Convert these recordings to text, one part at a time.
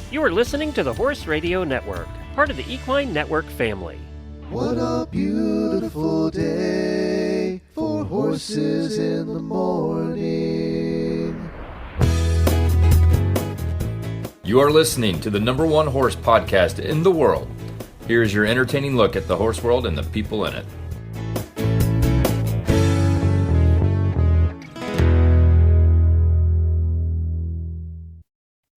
You are listening to the Horse Radio Network, part of the Equine Network family. What a beautiful day for horses in the morning. You are listening to the #1 horse podcast in the world. Here is your entertaining look at the horse world and the people in it.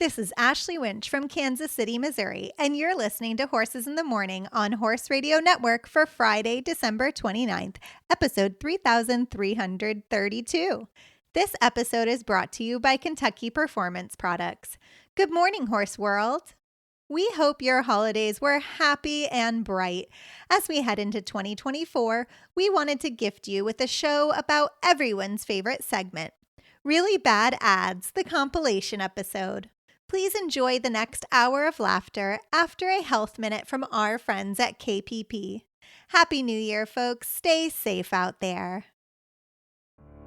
This is Ashley Winch from Kansas City, Missouri, and you're listening to Horses in the Morning on Horse Radio Network for Friday, December 29th, episode 3332. This episode is brought to you by Kentucky Performance Products. Good morning, Horse World. We hope your holidays were happy and bright. As we head into 2024, we wanted to gift you with a show about everyone's favorite segment, Really Bad Ads, the compilation episode. Please enjoy the next hour of laughter after a health minute from our friends at KPP. Happy New Year, folks. Stay safe out there.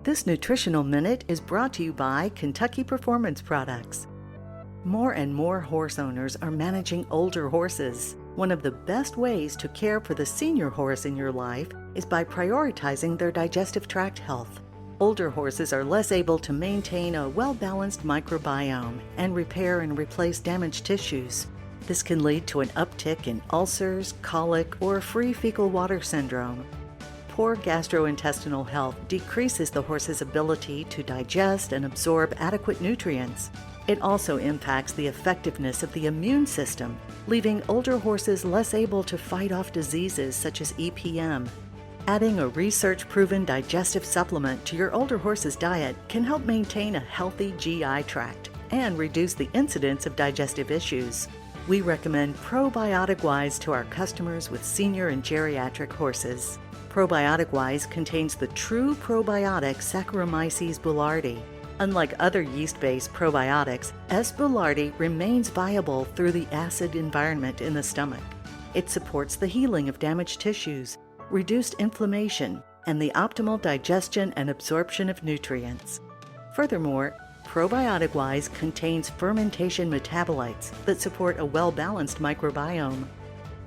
This nutritional minute is brought to you by Kentucky Performance Products. More and more horse owners are managing older horses. One of the best ways to care for the senior horse in your life is by prioritizing their digestive tract health. Older horses are less able to maintain a well-balanced microbiome and repair and replace damaged tissues. This can lead to an uptick in ulcers, colic, or free fecal water syndrome. Poor gastrointestinal health decreases the horse's ability to digest and absorb adequate nutrients. It also impacts the effectiveness of the immune system, leaving older horses less able to fight off diseases such as EPM. Adding a research-proven digestive supplement to your older horse's diet can help maintain a healthy GI tract and reduce the incidence of digestive issues. We recommend Probiotic Wise to our customers with senior and geriatric horses. Probiotic Wise contains the true probiotic Saccharomyces boulardii. Unlike other yeast-based probiotics, S. boulardii remains viable through the acid environment in the stomach. It supports the healing of damaged tissues, reduced inflammation, and the optimal digestion and absorption of nutrients. Furthermore, Probiotic Wise contains fermentation metabolites that support a well-balanced microbiome.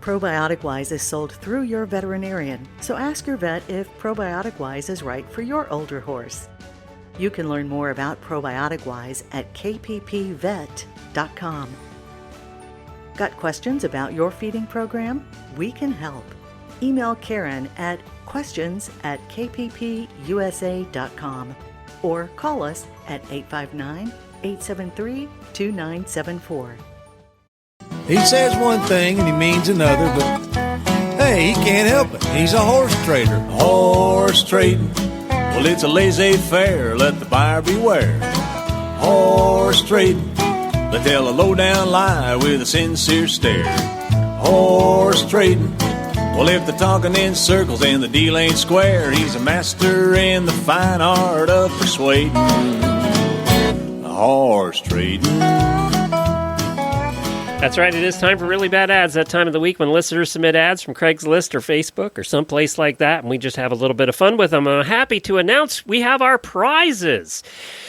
Probiotic Wise is sold through your veterinarian, so ask your vet if Probiotic Wise is right for your older horse. You can learn more about Probiotic Wise at kppvet.com. Got questions about your feeding program? We can help. Email Karen at questions@kppusa.com or call us at 859-873-2974. He says one thing and he means another, but hey, he can't help it. He's a horse trader. Horse trading. Well, it's a laissez-faire, let the buyer beware. Horse trading, they tell a low-down lie with a sincere stare. Horse trading, well, if they're talking in circles and the deal ain't square, he's a master in the fine art of persuading. Horse trading. That's right, it is time for Really Bad Ads, that time of the week when listeners submit ads from Craigslist or Facebook or someplace like that, and we just have a little bit of fun with them. I'm happy to announce we have our prizes.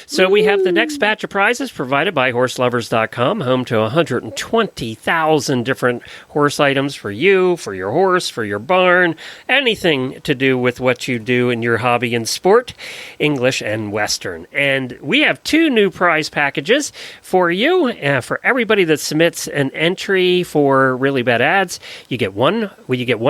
So we have the next batch of prizes provided by HorseLovers.com, home to 120,000 different horse items for you, for your horse, for your barn, anything to do with what you do in your hobby and sport, English and Western. And we have 2 new prize packages for you, for everybody that submits an entry for Really Bad Ads. You get one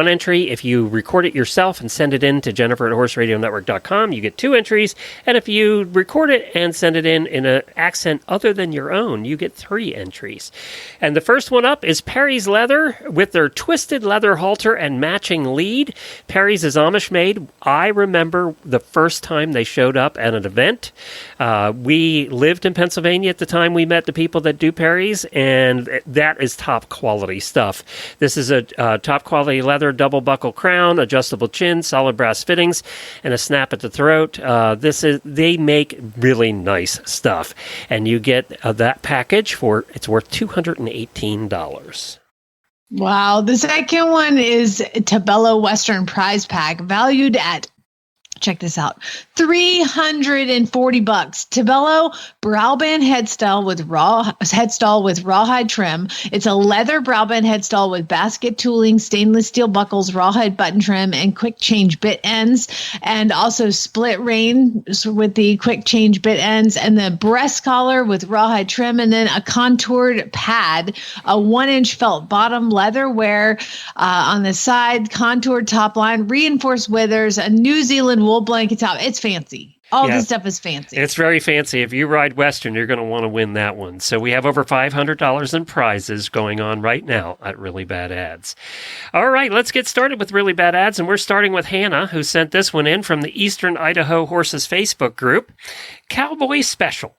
entry if you record it yourself and send it in to Jennifer at HorseRadioNetwork.com. You get 2 entries, and if you record it and send it in an accent other than your own, you get 3 entries. And the first one up is Perry's Leather with their twisted leather halter and matching lead. Perry's is Amish made. I remember the first time they showed up at an event. We lived in Pennsylvania at the time we met the people that do Perry's, and that is top quality stuff. This is a top quality leather double buckle crown, adjustable chin, solid brass fittings, and a snap at the throat. They make really nice stuff, and you get that package it's worth $218. Wow. The second one is Tabella Western Prize Pack, valued at check this out. $340. Tibello Browband headstall with rawhide trim. It's a leather Browband headstall with basket tooling, stainless steel buckles, rawhide button trim, and quick change bit ends, and also split reins with the quick change bit ends, and the breast collar with rawhide trim, and then a contoured pad, a 1-inch felt bottom, leather wear on the side, contoured top line, reinforced withers, a New Zealand wool blanket top. It's fancy. All this stuff is fancy. It's very fancy. If you ride Western, you're going to want to win that one. So we have over $500 in prizes going on right now at Really Bad Ads. All right, let's get started with Really Bad Ads. And we're starting with Hannah, who sent this one in from the Eastern Idaho Horses Facebook group. Cowboy Special.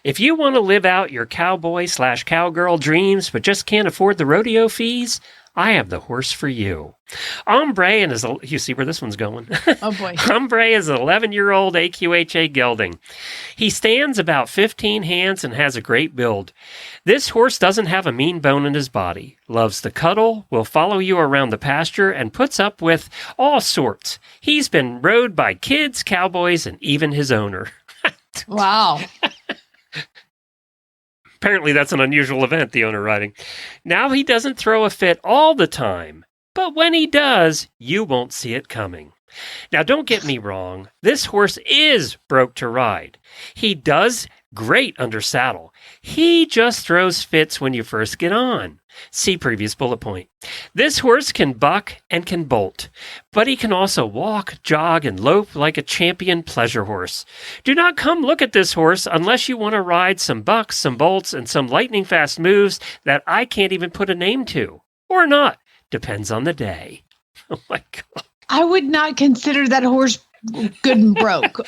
If you want to live out your cowboy/cowgirl dreams but just can't afford the rodeo fees, I have the horse for you. Ombre and you see where this one's going. Oh boy. Ombre is an 11-year-old AQHA gelding. He stands about 15 hands and has a great build. This horse doesn't have a mean bone in his body, loves to cuddle, will follow you around the pasture, and puts up with all sorts. He's been rode by kids, cowboys, and even his owner. Wow. Apparently that's an unusual event, the owner writing. Now he doesn't throw a fit all the time, but when he does, you won't see it coming. Now don't get me wrong, this horse is broke to ride. He does great under saddle. He just throws fits when you first get on. See previous bullet point. This horse can buck and can bolt, but he can also walk, jog, and lope like a champion pleasure horse. Do not come look at this horse unless you want to ride some bucks, some bolts, and some lightning fast moves that I can't even put a name to. Or not. Depends on the day. Oh my God. I would not consider that horse good and broke.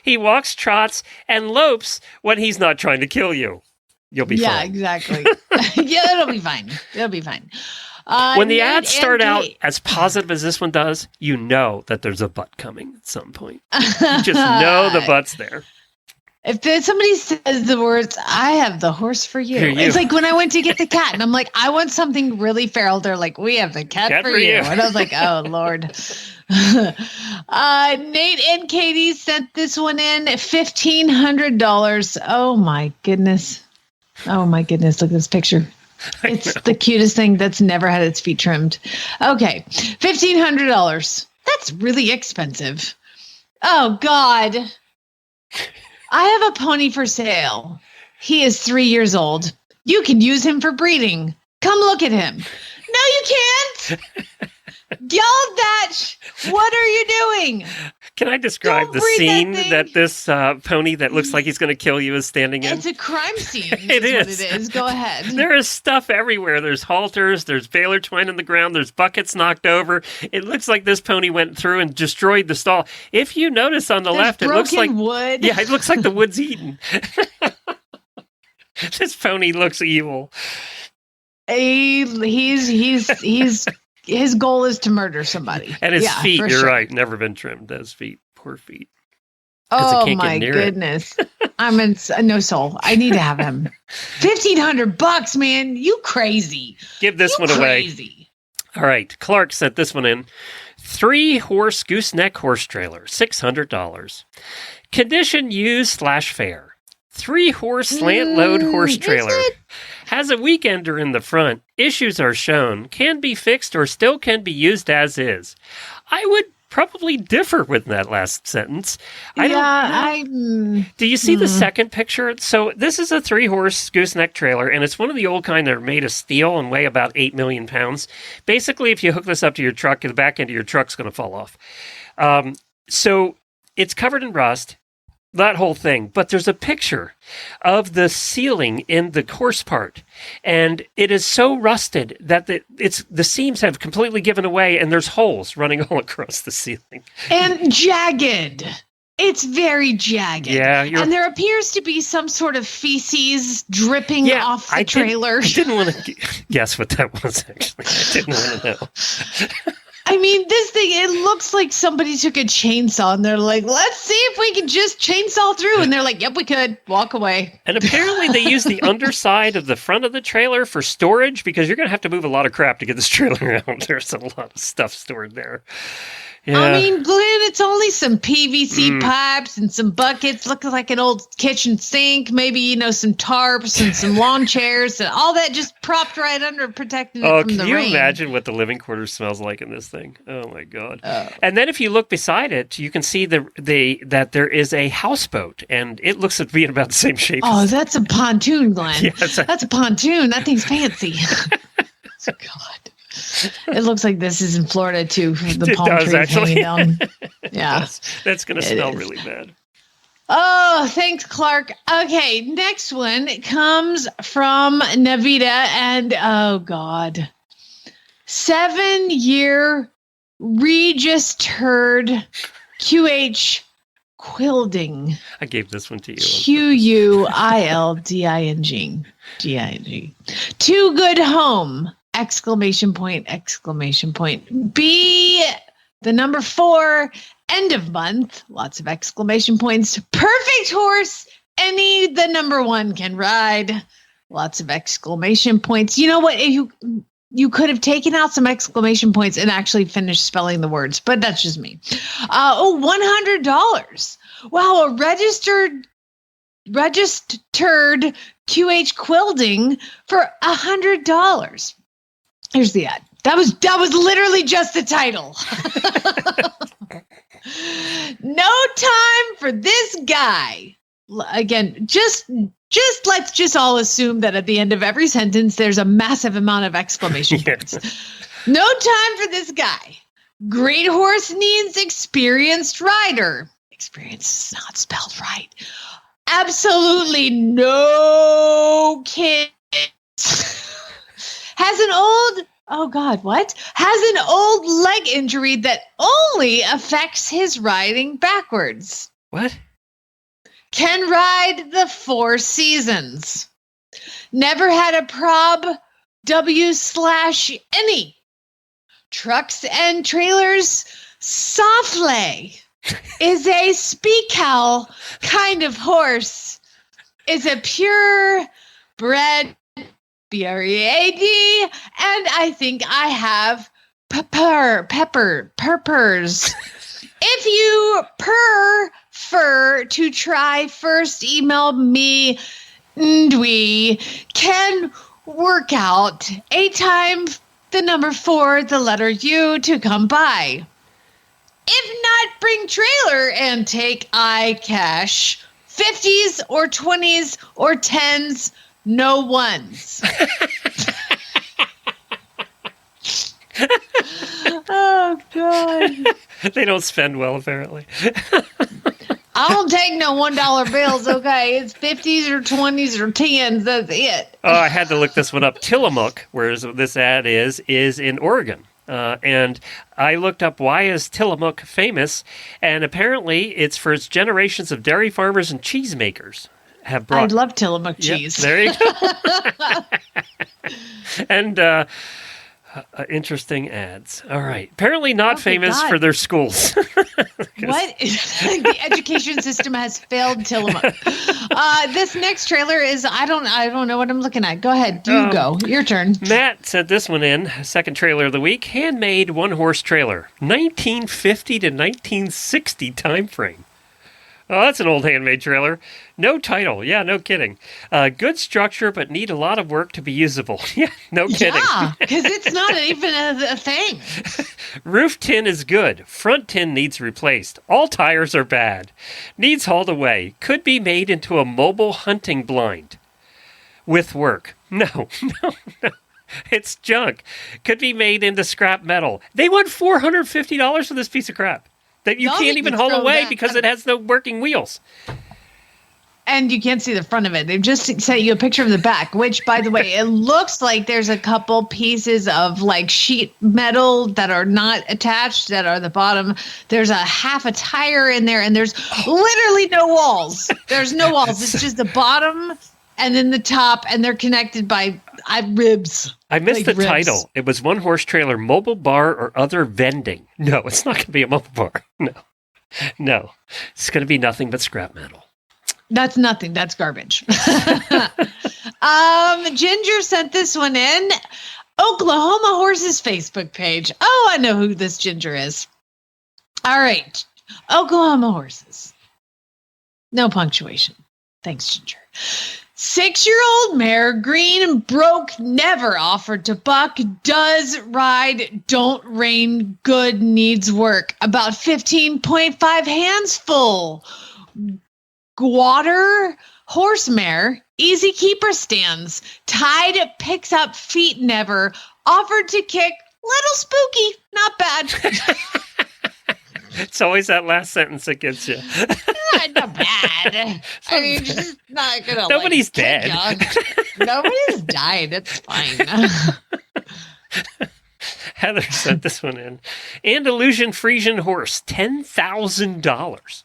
He walks, trots, and lopes when he's not trying to kill you. You'll be fine. Yeah, exactly. Yeah, it'll be fine. It'll be fine. When the ads start out as positive as this one does, you know that there's a butt coming at some point. You just know the butt's there. If somebody says the words, I have the horse for you. It's like when I went to get the cat and I'm like, I want something really feral. They're like, we have the cat for you. And I was like, oh, Lord. Nate and Katie sent this one in, $1,500. Oh, my goodness. Oh, my goodness. Look at this picture. It's the cutest thing that's never had its feet trimmed. Okay. $1,500. That's really expensive. Oh, God. I have a pony for sale. He is 3 years old. You can use him for breeding. Come look at him. No, you can't. Y'all, what are you doing? Can I describe the scene that this pony that looks like he's going to kill you is standing in? It's a crime scene. It is. What it is. Go ahead. There is stuff everywhere. There's halters. There's baler twine on the ground. There's buckets knocked over. It looks like this pony went through and destroyed the stall. If you notice on the left, it looks like wood. Yeah, it looks like the wood's eaten. This pony looks evil. His goal is to murder somebody. And his feet, you're right, never been trimmed. His feet, poor feet. Oh my goodness. I'm in no soul. I need to have him. $1,500, man. You crazy. Give this one away. All right. Clark sent this one in. 3-horse gooseneck horse trailer, $600. Condition used/fair. 3-horse slant load horse trailer. Has a weekender in the front. Issues are shown. Can be fixed or still can be used as is. I would probably differ with that last sentence. Do you see the second picture? So this is a 3-horse gooseneck trailer, and it's one of the old kind that are made of steel and weigh about 8 million pounds. Basically, if you hook this up to your truck, the back end of your truck's going to fall off. So it's covered in rust. That whole thing. But there's a picture of the ceiling in the horse part. And it is so rusted that the seams have completely given away and there's holes running all across the ceiling. And jagged. It's very jagged. Yeah. And there appears to be some sort of feces dripping off the trailer. I didn't want to guess what that was, actually. I didn't want to know. I mean, this thing, it looks like somebody took a chainsaw and they're like, let's see if we can just chainsaw through. And they're like, yep, we could. Walk away. And apparently they use the underside of the front of the trailer for storage because you're going to have to move a lot of crap to get this trailer out. There's a lot of stuff stored there. Yeah. I mean, Glenn, it's only some PVC pipes and some buckets, looking like an old kitchen sink, maybe, some tarps and some lawn chairs and all that just propped right under, protecting it from the can you rain. imagine what the living quarters smells like in this thing? Oh my God. And then if you look beside it, you can see that there is a houseboat, and it looks to be in about the same shape. Oh, that's a pontoon, Glenn. Yeah, that's a pontoon. That thing's fancy. God. It looks like this is in Florida too. The palm trees actually. hanging down. Yeah. That's going to smell really bad. Oh, thanks, Clark. Okay, next one comes from Navita, and oh God, 7-year registered QH quilding. I gave this one to you. QUILDING. Too good home! ! B, the number 4, end of month, lots of exclamation points. Perfect horse, any the number 1 can ride, lots of exclamation points. You know what? You could have taken out some exclamation points and actually finished spelling the words, but that's just me. $100. Wow, a registered QH quilting for $100. Here's the ad. That was literally just the title. No time for this guy. Again, just let's just all assume that at the end of every sentence there's a massive amount of exclamation points. No time for this guy. Great horse needs experienced rider. Experience is not spelled right. Absolutely no kids. Has an old leg injury that only affects his riding backwards. What? Can ride the 4 seasons. Never had a prob W/any. Trucks and trailers softly. Is a speak-owl kind of horse. Is a pure bred BREAD, and I think I have peppers. If you prefer to try first, email me, and we can work out a time, the number 4, the letter U, to come by. If not, bring trailer and take iCash. 50s or 20s or 10s, no ones. Oh, God. They don't spend well, apparently. I don't take no $1 bills, okay? It's 50s or 20s or 10s. That's it. Oh, I had to look this one up. Tillamook, where this ad is in Oregon. And I looked up why is Tillamook famous, and apparently it's for its generations of dairy farmers and cheesemakers have brought. I love Tillamook cheese. There you go. And interesting ads. All right. Apparently not famous for their schools. What? The education system has failed Tillamook. This next trailer is I don't know what I'm looking at. Go ahead. You go. Your turn. Matt sent this one in. Second trailer of the week. Handmade one-horse trailer. 1950 to 1960 time frame. Oh, that's an old handmade trailer. No title. Yeah, no kidding. Good structure, but need a lot of work to be usable. Yeah, no kidding. Yeah, because it's not even a thing. Roof tin is good. Front tin needs replaced. All tires are bad. Needs hauled away. Could be made into a mobile hunting blind. With work. No. It's junk. Could be made into scrap metal. They want $450 for this piece of crap that you can't even haul away because it has no working wheels. And you can't see the front of it. They've just sent you a picture of the back, which, by the way, it looks like there's a couple pieces of like sheet metal that are not attached that are the bottom. There's a half a tire in there, and there's literally no walls. There's no walls. It's just the bottom and then the top, and they're connected by ribs. I missed the title. It was One Horse Trailer, Mobile Bar or Other Vending. No, it's not going to be a mobile bar. No. It's going to be nothing but scrap metal. That's nothing. That's garbage. Ginger sent this one in. Oklahoma Horses Facebook page. Oh, I know who this Ginger is. All right. Oklahoma horses. No punctuation. Thanks, Ginger. 6-year-old mare, green and broke, never offered to buck, does ride, don't rein, good, needs work. About 15.5 hands full. Gwater horse mare, easy keeper stands, tied, picks up, feet never, offered to kick, little spooky, not bad. It's always that last sentence that gets you. Not bad. I mean, she's not gonna. Nobody's kick dead. ya. Nobody's died. It's fine. Heather sent this one in. Andalusian Frisian horse, $10,000.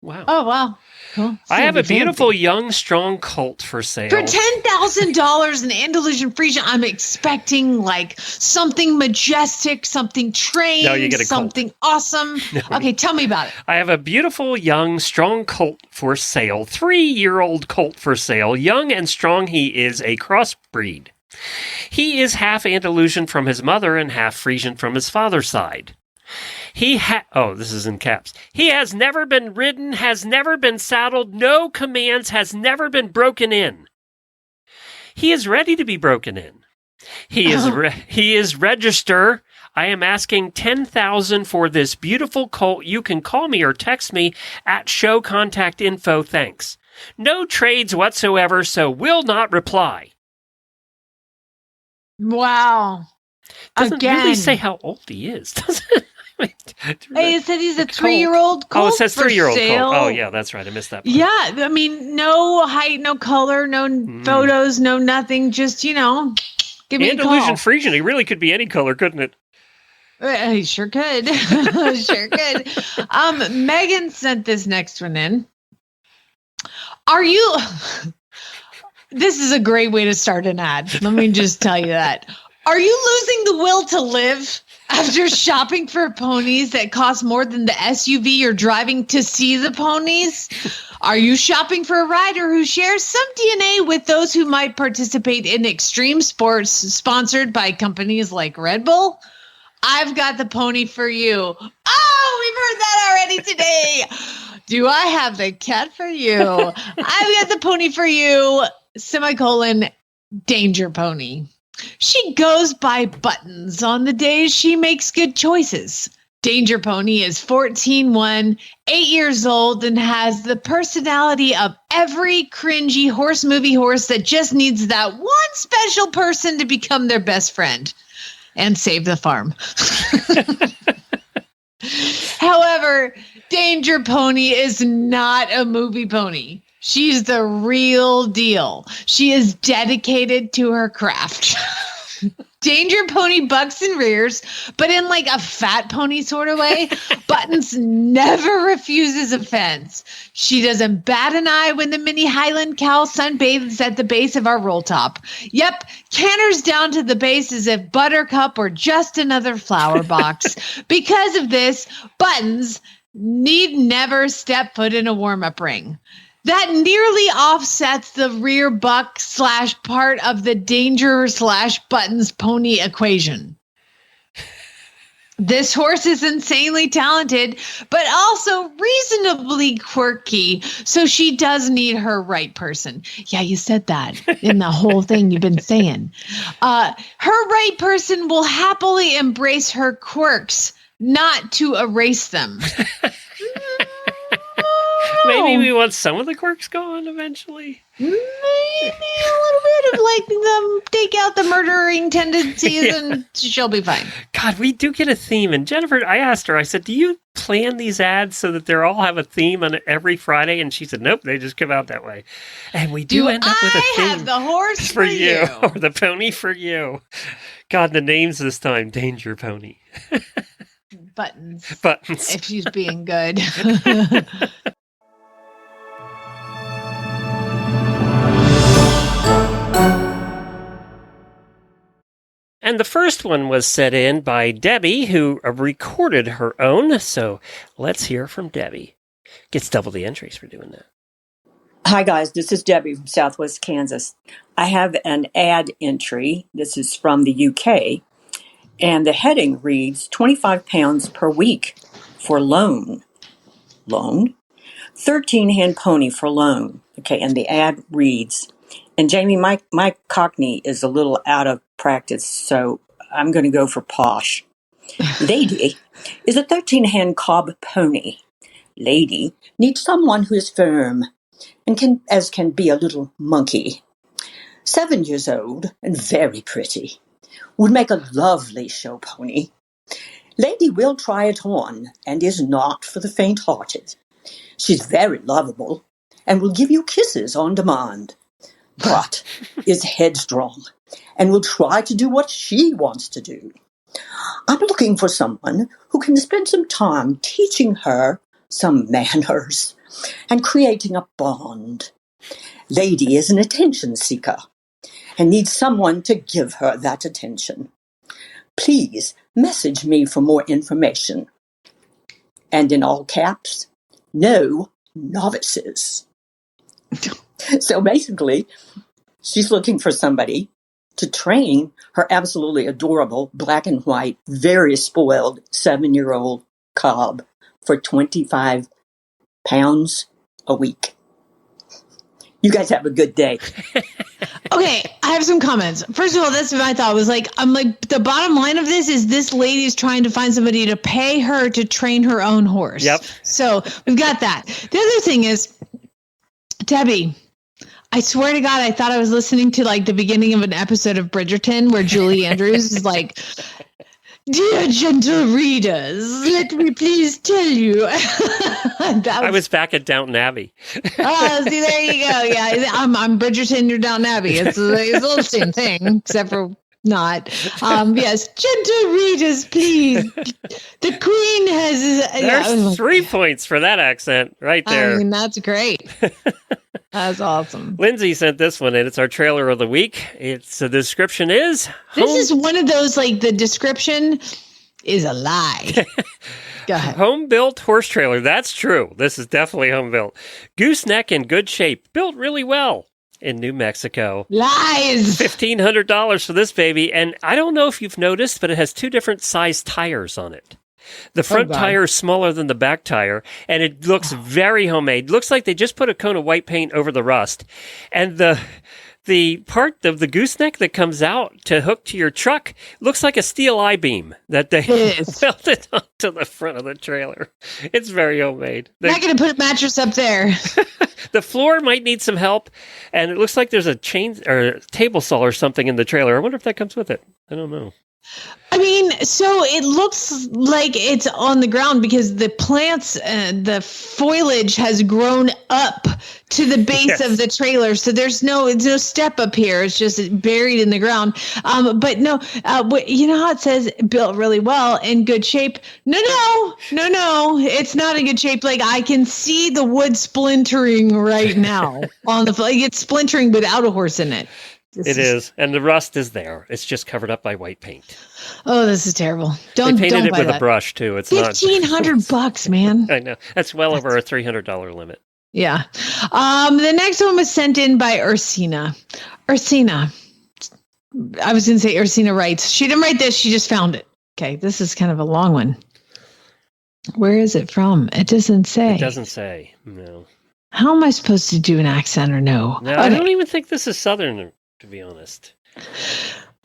Wow. Oh wow, cool. I have a Fancy. beautiful young strong colt for sale. For $10,000 in Andalusian Frisian, I'm expecting like something majestic, something trained, No, you get a colt. something awesome. Okay, tell me about it. I have a beautiful young strong colt for sale. 3-year-old colt for sale. Young and strong, he is a crossbreed. He is half Andalusian from his mother and half Frisian from his father's side. This is in caps. He has never been ridden, has never been saddled, no commands, has never been broken in. He is ready to be broken in. He is register. I am asking $10,000 for this beautiful colt. You can call me or text me at show contact info. Thanks. No trades whatsoever, so will not reply. Wow. Doesn't Again. really say how old he is, does it? Hey, it said he's a 3-year-old colt. Oh, it says 3-year-old sale. colt. Oh, yeah, that's right. I missed that part. Yeah, I mean, no height, no color, no photos, no nothing. Just, give me a call. Andalusian Frisian. He really could be any color, couldn't it? He sure could. Sure could. Megan sent this next one in. Are you... This is a great way to start an ad. Let me just tell you that. Are you losing the will to live after shopping for ponies that cost more than the SUV you're driving to see the ponies? Are you shopping for a rider who shares some DNA with those who might participate in extreme sports sponsored by companies like Red Bull? I've got the pony for you. Oh, we've heard that already today. Do I have the cat for you? I've got the pony for you, semicolon, Danger Pony. She goes by Buttons on the days she makes good choices. Danger Pony is 14-1, 8 years old, and has the personality of every cringy horse movie horse that just needs that one special person to become their best friend and save the farm. However, Danger Pony is not a movie pony. She's the real deal. She is dedicated to her craft. Danger Pony bucks and rears, but in like a fat pony sort of way. Buttons never refuses a fence. She doesn't bat an eye when the mini Highland cow sunbathes at the base of our roll top. Yep, canters down to the base as if Buttercup or just another flower box. Because of this, Buttons need never step foot in a warm-up ring. That nearly offsets the rear buck / part of the Danger / Buttons pony equation. This horse is insanely talented, but also reasonably quirky, so she does need her right person. Yeah, you said that in the whole thing you've been saying. Her right person will happily embrace her quirks, not to erase them. Maybe we want some of the quirks gone eventually. Maybe a little bit of like them take out the murdering tendencies and she'll be fine. God, we do get a theme. And Jennifer, I asked her, I said, do you plan these ads so that they all have a theme on every Friday? And she said, nope, they just come out that way. And we do end up with a theme. I have the horse for you. Or the pony for you. God, the names this time, Danger Pony. Buttons. Buttons. If she's being good. And the first one was set in by Debbie, who recorded her own. So let's hear from Debbie. Gets double the entries for doing that. Hi, guys. This is Debbie from Southwest Kansas. I have an ad entry. This is from the UK. And the heading reads 25 pounds per week for loan. Loan. 13-hand pony for loan. Okay, and the ad reads, and Jamie, my Cockney is a little out of practice, so I'm going to go for posh. Lady is a 13-hand cob pony. Lady needs someone who is firm and can be a little monkey. 7 years old and very pretty. Would make a lovely show pony. Lady will try it on and is not for the faint-hearted. She's very lovable and will give you kisses on demand, but is headstrong and will try to do what she wants to do. I'm looking for someone who can spend some time teaching her some manners and creating a bond. Lady is an attention seeker and needs someone to give her that attention. Please message me for more information. And in all caps, no novices. So basically, she's looking for somebody to train her absolutely adorable black and white, very spoiled 7-year-old cob for 25 pounds a week. You guys have a good day. Okay, I have some comments. First of all, that's what I thought was like, I'm like, the bottom line of this lady's trying to find somebody to pay her to train her own horse. Yep. So we've got that. The other thing is, Debbie, I swear to God, I thought I was listening to like the beginning of an episode of Bridgerton where Julie Andrews is like, dear gentle readers, let me please tell you. I was back at Downton Abbey. Oh, see, there you go. Yeah, I'm Bridgerton, you're Downton Abbey. It's the same thing, except for not. Yes, gentle readers, please. The Queen has... There's 3 points for that accent right there. I mean, that's great. That's awesome. Lindsay sent this one in. It's our trailer of the week. The description is... This is one of those, like, the description is a lie. Go ahead. Home-built horse trailer. That's true. This is definitely home-built. Gooseneck in good shape. Built really well in New Mexico. Lies! $1,500 for this baby. And I don't know if you've noticed, but it has 2 different size tires on it. The front tire is smaller than the back tire, and it looks very homemade. Looks like they just put a coat of white paint over the rust. And the part of the gooseneck that comes out to hook to your truck looks like a steel I-beam that they welded onto the front of the trailer. It's very homemade. I'm not going to put a mattress up there. The floor might need some help, and it looks like there's a chain or a table saw or something in the trailer. I wonder if that comes with it. I don't know. I mean, so it looks like it's on the ground because the plants, the foliage has grown up to the base of the trailer. So there's no step up here. It's just buried in the ground. But no, you know how it says built really well, in good shape? No. It's not in good shape. Like I can see the wood splintering right now on the, like it's splintering without a horse in it. It is, and the rust is there. It's just covered up by white paint. Oh, this is terrible. They painted it with a brush too. It's not $1,500, man. I know that's well over a $300 limit. Yeah. The next one was sent in by Ursina. Ursina. I was going to say Ursina writes. She didn't write this. She just found it. Okay, this is kind of a long one. Where is it from? It doesn't say. It doesn't say. No. How am I supposed to do an accent or no? No, okay. I don't even think this is Southern, to be honest.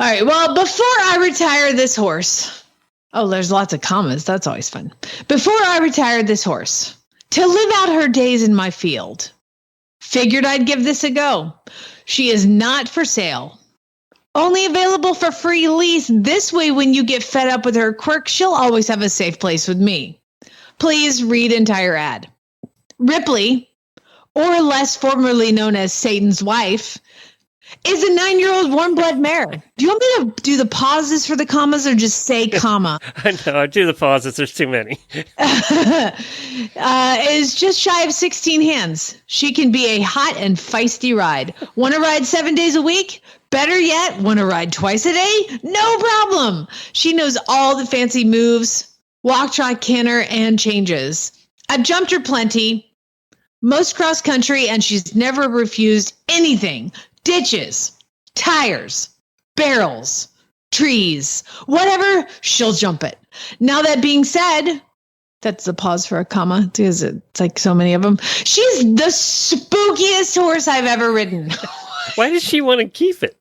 All right. Well, before I retire this horse. Oh, there's lots of commas. That's always fun. Before I retired this horse to live out her days in my field, figured I'd give this a go. She is not for sale. Only available for free lease. This way, when you get fed up with her quirks, she'll always have a safe place with me. Please read entire ad. Ripley, or less formerly known as Satan's wife, is a 9-year-old warm-blood mare. Do you want me to do the pauses for the commas or just say comma? I know, I do the pauses. There's too many. Is just shy of 16 hands. She can be a hot and feisty ride. Want to ride 7 days a week? Better yet, want to ride twice a day? No problem. She knows all the fancy moves, walk, trot, canter, and changes. I've jumped her plenty, most cross country, and she's never refused anything. Ditches, tires, barrels, trees, whatever, she'll jump it. Now that being said, That's the pause for a comma because it's like so many of them. She's the spookiest horse I've ever ridden. Why does she want to keep it?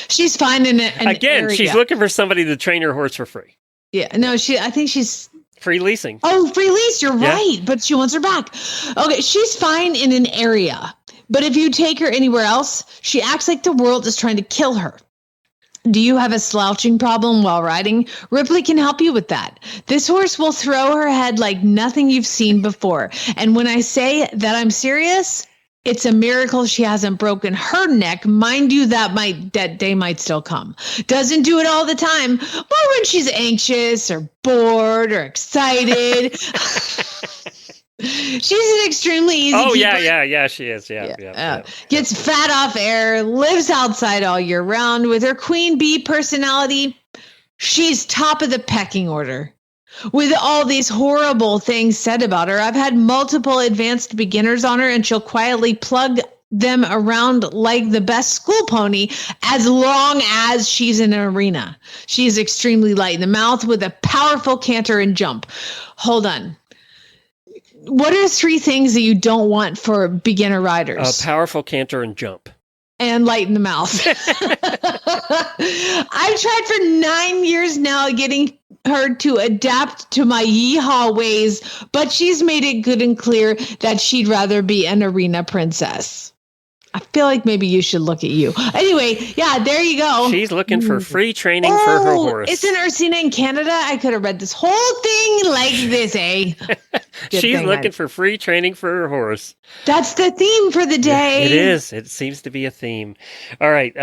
She's finding it. Again, she's looking for somebody to train her horse for free. Yeah, no, I think she's free leasing. Oh, free lease. You're right. But she wants her back. Okay. She's fine in an area, but if you take her anywhere else, she acts like the world is trying to kill her. Do you have a slouching problem while riding? Ripley can help you with that. This horse will throw her head like nothing you've seen before. And when I say that I'm serious, it's a miracle she hasn't broken her neck. Mind you, that day might still come. Doesn't do it all the time, but when she's anxious or bored or excited. She's an extremely easy keeper. Yeah, she is. Yeah. Gets fat off air, lives outside all year round. With her queen bee personality, she's top of the pecking order. With all these horrible things said about her, I've had multiple advanced beginners on her, and she'll quietly plug them around like the best school pony as long as she's in an arena. She's extremely light in the mouth with a powerful canter and jump. Hold on. What are 3 things that you don't want for beginner riders? A powerful canter and jump. And light in the mouth. I've tried for 9 years now getting her to adapt to my yeehaw ways, but she's made it good and clear that she'd rather be an arena princess. I feel like maybe you should look at you. Anyway, yeah, there you go. She's looking for free training for her horse. Isn't Ursina in Canada? I could have read this whole thing like this, eh? She's looking for free training for her horse. That's the theme for the day. It is. It seems to be a theme. All right.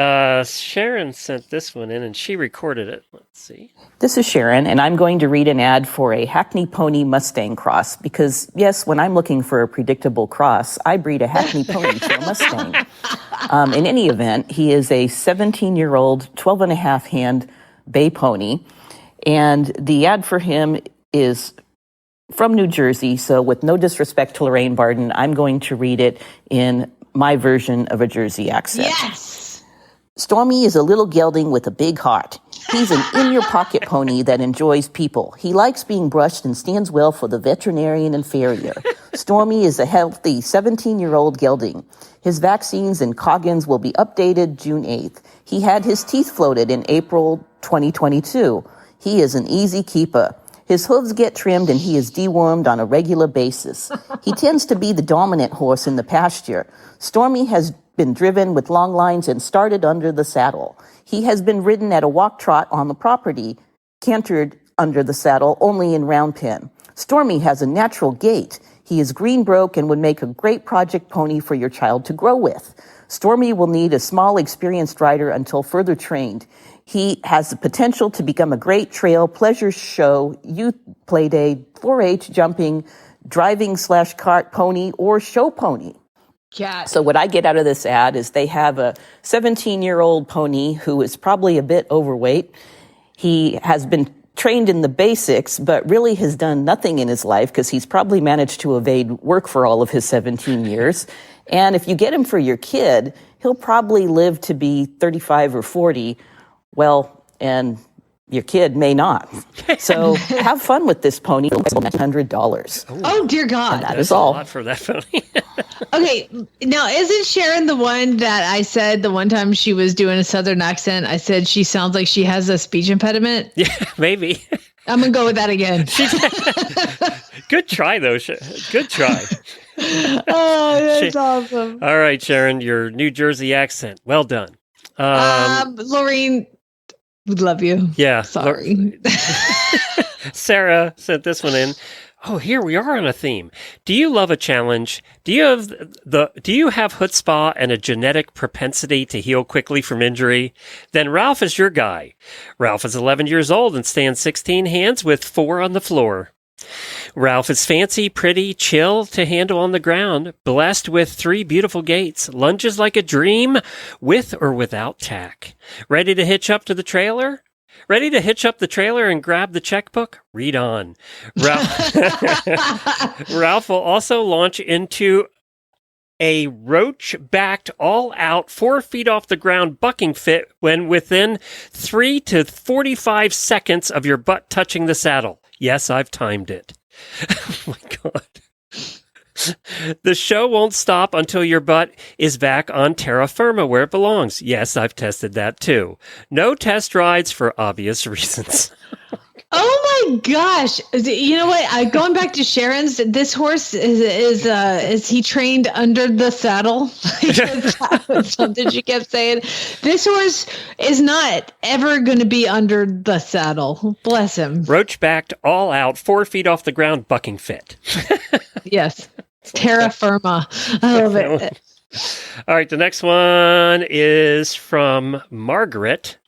Sharon sent this one in, and she recorded it. Let's see. This is Sharon, and I'm going to read an ad for a Hackney Pony Mustang cross because, yes, when I'm looking for a predictable cross, I breed a Hackney Pony to a Mustang. In any event, he is a 17-year-old, 12-and-a-half-hand bay pony, and the ad for him is from New Jersey, so with no disrespect to Lorraine Barden, I'm going to read it in my version of a Jersey accent. Yes! Stormy is a little gelding with a big heart. He's an in-your-pocket pony that enjoys people. He likes being brushed and stands well for the veterinarian and farrier. Stormy is a healthy 17-year-old gelding. His vaccines and coggins will be updated June 8th. He had his teeth floated in April 2022. He is an easy keeper. His hooves get trimmed and he is dewormed on a regular basis. He tends to be the dominant horse in the pasture. Stormy has been driven with long lines and started under the saddle. He has been ridden at a walk trot on the property, cantered under the saddle only in round pen. Stormy has a natural gait. He is green broke and would make a great project pony for your child to grow with. Stormy will need a small, experienced rider until further trained. He has the potential to become a great trail, pleasure show, youth playdate, 4-H jumping, driving/cart pony, or show pony. So what I get out of this ad is they have a 17-year-old pony who is probably a bit overweight. He has been trained in the basics, but really has done nothing in his life because he's probably managed to evade work for all of his 17 years. And if you get him for your kid, he'll probably live to be 35 or 40. Well, and your kid may not. So have fun with this pony. It's $100. Oh, dear God. And that is all. A lot for that pony. Okay, now isn't Sharon the one that I said the one time she was doing a Southern accent, I said she sounds like she has a speech impediment? Yeah, maybe. I'm going to go with that again. Good try, though. Good try. Oh, that's awesome. All right, Sharon, your New Jersey accent. Well done. Lorraine, we love you. Yeah. Sorry. Sarah sent this one in. Oh, here we are on a theme. Do you love a challenge? Do you have chutzpah and a genetic propensity to heal quickly from injury? Then Ralph is your guy. Ralph is 11 years old and stands 16 hands with 4 on the floor. Ralph is fancy, pretty, chill to handle on the ground, blessed with 3 beautiful gaits, lunges like a dream, with or without tack. Ready to hitch up the trailer and grab the checkbook? Read on. Ralph will also launch into a roach-backed, all-out, 4 feet off the ground bucking fit when within 3 to 45 seconds of your butt touching the saddle. Yes, I've timed it. Oh my God. The show won't stop until your butt is back on terra firma where it belongs. Yes, I've tested that too. No test rides for obvious reasons. Oh my gosh! You know what? Going back to Sharon's, this horse is he trained under the saddle? That was something she kept saying. This horse is not ever going to be under the saddle. Bless him. Roach backed all out, 4 feet off the ground, bucking fit. Yes, terra firma. I love it. All right, the next one is from Margaret.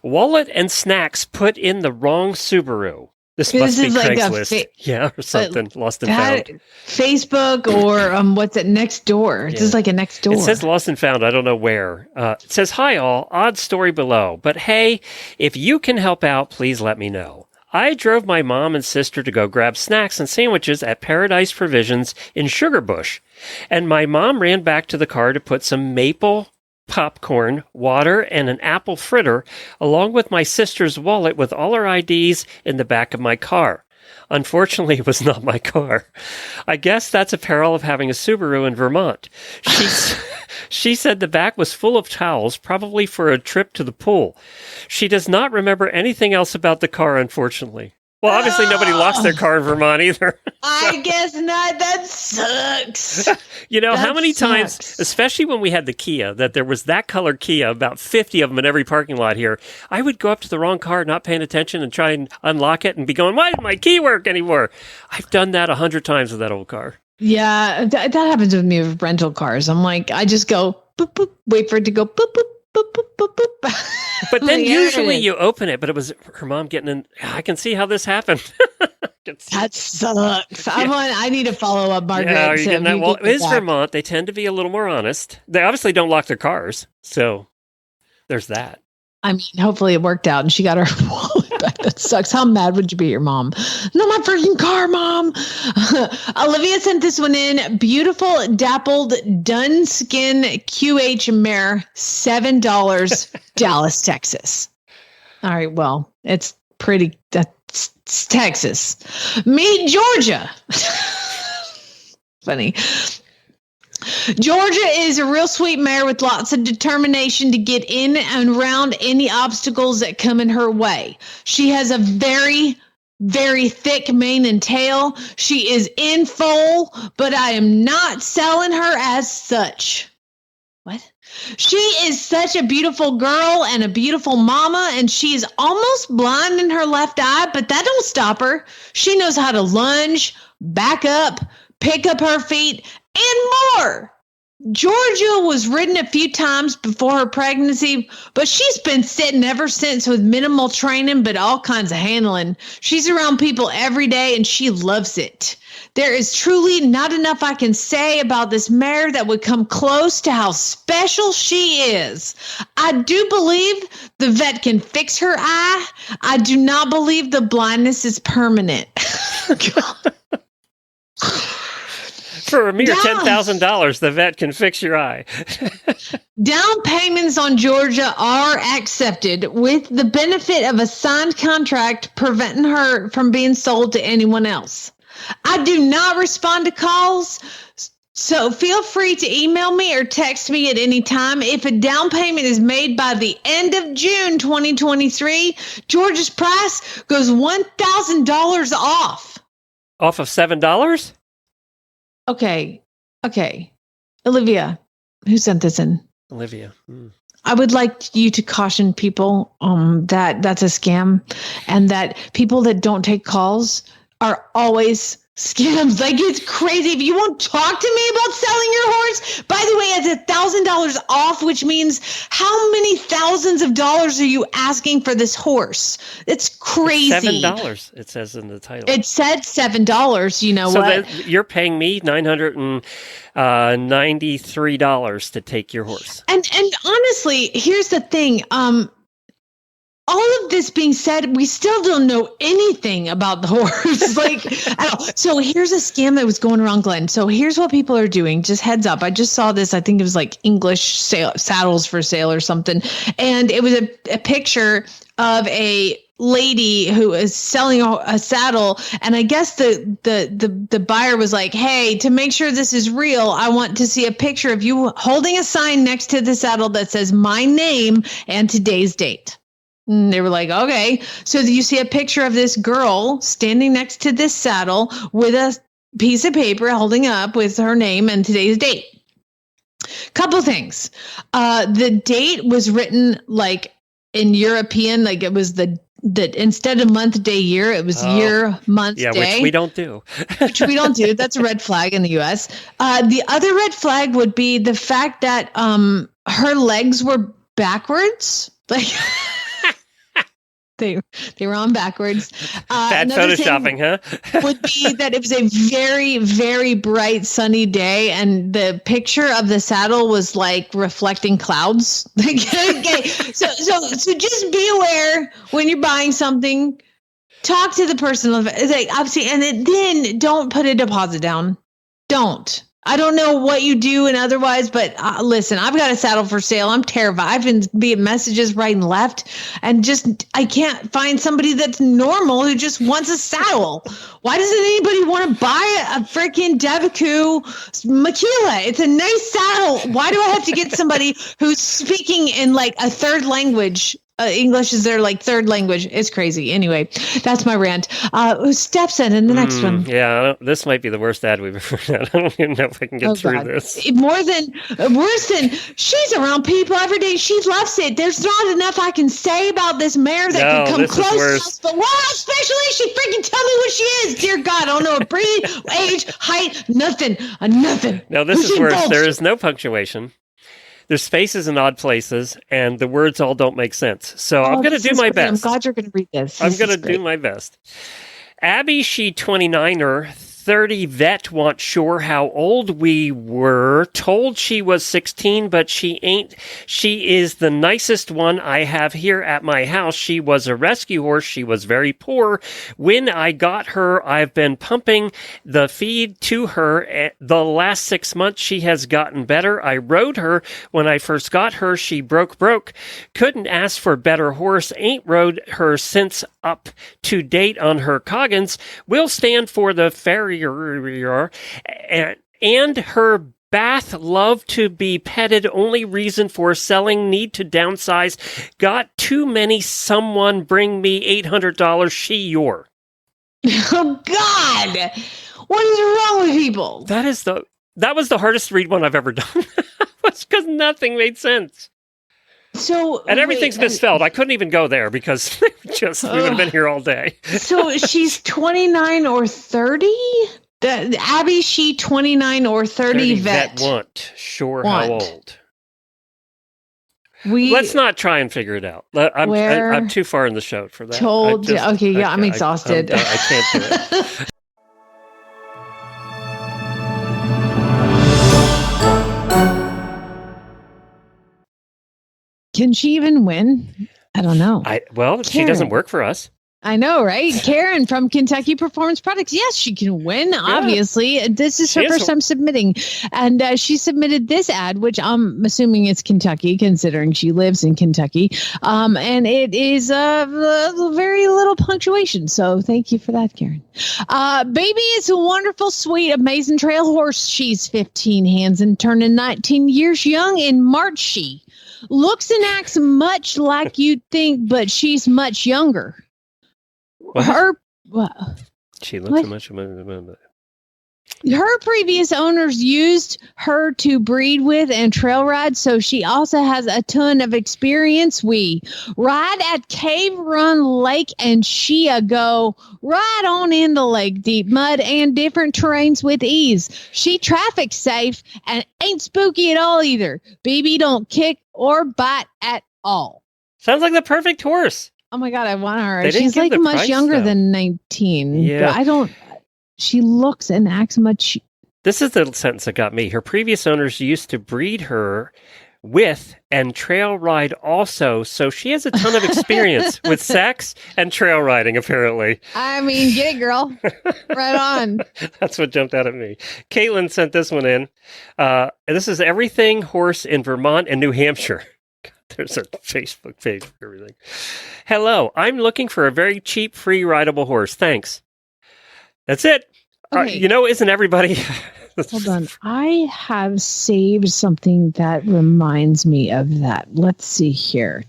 Wallet and snacks put in the wrong Subaru. This must be is like Craigslist. Yeah, or something. Lost and found. Facebook or what's it? Next door. This is like a next door. It says lost and found. I don't know where. It says, hi all, odd story below. But hey, if you can help out, please let me know. I drove my mom and sister to go grab snacks and sandwiches at Paradise Provisions in Sugarbush. And my mom ran back to the car to put some maple popcorn, water, and an apple fritter, along with my sister's wallet with all her IDs in the back of my car. Unfortunately, it was not my car. I guess that's a peril of having a Subaru in Vermont. She said the back was full of towels, probably for a trip to the pool. She does not remember anything else about the car, unfortunately. Well, obviously nobody lost their car in Vermont either. I guess not. That sucks. You know, how many sucks. times, especially when we had the Kia, that there was that color Kia, about 50 of them in every parking lot here, I would go up to the wrong car, not paying attention, and try and unlock it and be going, why doesn't my key work anymore? I've done that 100 times with that old car. Yeah, that happens with me with rental cars. I'm like, I just go, boop, boop, wait for it to go, boop, boop, boop, boop, boop, boop. But then Like, usually you open it, but it was her mom getting in. I can see how this happened. That sucks. I need to follow up, Margaret. Yeah, are you so getting that? you Well, get it is back. Vermont. They tend to be a little more honest. They obviously don't lock their cars. So there's that. I mean, hopefully it worked out and she got her wallet back. That sucks. How mad would you be at your mom? No, my freaking car, Mom. Olivia sent this one in. Beautiful, dappled, dun skin QH mare, $7, Dallas, Texas. All right, well, it's pretty, that's Texas. Meet Georgia. Funny. Georgia is a real sweet mare with lots of determination to get in and around any obstacles that come in her way. She has a very, very thick mane and tail. She is in foal, but I am not selling her as such. What? She is such a beautiful girl and a beautiful mama, and she is almost blind in her left eye, but that don't stop her. She knows how to lunge, back up, pick up her feet, and more. Georgia was ridden a few times before her pregnancy, but she's been sitting ever since with minimal training, but all kinds of handling. She's around people every day, and she loves it. There is truly not enough I can say about this mare that would come close to how special she is. I do believe the vet can fix her eye. I do not believe the blindness is permanent. For a mere $10,000, the vet can fix your eye. Down payments on Georgia are accepted with the benefit of a signed contract preventing her from being sold to anyone else. I do not respond to calls, so feel free to email me or text me at any time. If a down payment is made by the end of June 2023, Georgia's price goes $1,000 off. Off of $7? Okay. Olivia, who sent this in? Olivia. I would like you to caution people that that's a scam and that people that don't take calls are always scams. Like, it's crazy. If you won't talk to me about selling your horse, by the way, it's $1,000 off, which means how many thousands of dollars are you asking for this horse? It's crazy. $7, it says in the title. It said $7. You know so what? You're paying me $993 to take your horse. And honestly, here's the thing. All of this being said, we still don't know anything about the horse. At all. So here's a scam that was going around, Glenn. So here's what people are doing. Just heads up. I just saw this. I think it was like English saddles for sale or something. And it was a picture of a lady who is selling a saddle, and I guess the buyer was like, "Hey, to make sure this is real, I want to see a picture of you holding a sign next to the saddle that says my name and today's date." And they were like, "Okay." So you see a picture of this girl standing next to this saddle with a piece of paper holding up with her name and today's date. Couple things. The date was written like in European, like it was the instead of month, day, year, it was year, month, day. Which we don't do. Which we don't do. That's a red flag in the U.S. The other red flag would be the fact that her legs were backwards. Like they were on backwards. Bad photoshopping, huh? Would be that it was a very, very bright sunny day, and the picture of the saddle was like reflecting clouds. Okay, so just be aware when you're buying something. Talk to the person, like obviously, and then don't put a deposit down. Don't. I don't know what you do and otherwise, but listen, I've got a saddle for sale. I'm terrified. I've been getting messages right and left, and I can't find somebody that's normal who just wants a saddle. Why doesn't anybody want to buy a freaking Devaku Makila? It's a nice saddle. Why do I have to get somebody who's speaking in like a third language? English is their like third language. It's crazy. Anyway, that's my rant. Steps in the next one. Yeah, this might be the worst ad we've ever had. I don't even know if I can get through this. Worse than she's around people every day. She loves it. There's not enough I can say about this mare that can come close to us. But wow, especially she freaking tell me what she is. Dear God, I don't know a breed, age, height, nothing. Nothing. No, this is worse. There is no punctuation. There's spaces in odd places, and the words all don't make sense. So I'm going to do my best. I'm glad you're going to read this. I'm going to do my best. Abby, she 29er, 30 vet, wants sure how old we were. Told she was 16, but she ain't. She is the nicest one I have here at my house. She was a rescue horse. She was very poor. When I got her, I've been pumping the feed to her. The last 6 months, she has gotten better. I rode her when I first got her. She broke. Couldn't ask for better horse. Ain't rode her since. Up to date on her coggins. Will stand for the farrier and her bath. Love to be petted. Only reason for selling. Need to downsize. Got too many. Someone bring me $800. She your. Oh God! What is wrong with people? That was the hardest to read one I've ever done. It's because nothing made sense. And everything's misspelled. I couldn't even go there because we would have been here all day. So she's 29 or 30? Abby, she 29 or 30 vet. Want. Sure how old. Let's not try and figure it out. I'm too far in the show for that. I'm exhausted. I can't do it. Can she even win? I don't know. She doesn't work for us. I know, right? Karen from Kentucky Performance Products. Yes, she can win, obviously. This is her first time submitting. And she submitted this ad, which I'm assuming is Kentucky, considering she lives in Kentucky. And it is very little punctuation. So thank you for that, Karen. Baby is a wonderful, sweet, amazing trail horse. She's 15 hands and turning 19 years young in March. She looks and acts much like you'd think, but she's much younger. She looks much. Her previous owners used her to breed with and trail ride, so she also has a ton of experience. We ride at Cave Run Lake, and she go right on into lake deep mud and different terrains with ease. She traffic safe and ain't spooky at all either. BB don't kick or bite at all. Sounds like the perfect horse. Oh my God, I want her. She's like much younger than 19. Yeah. She looks and acts much. This is the sentence that got me. Her previous owners used to breed her with and trail ride also. So she has a ton of experience with sex and trail riding, apparently. I mean, get it, girl. Right on. That's what jumped out at me. Caitlin sent this one in. This is everything horse in Vermont and New Hampshire. There's a Facebook page for everything. Hello, I'm looking for a very cheap, free rideable horse. Thanks. That's it. Okay. Isn't everybody... Hold on. I have saved something that reminds me of that. Let's see here.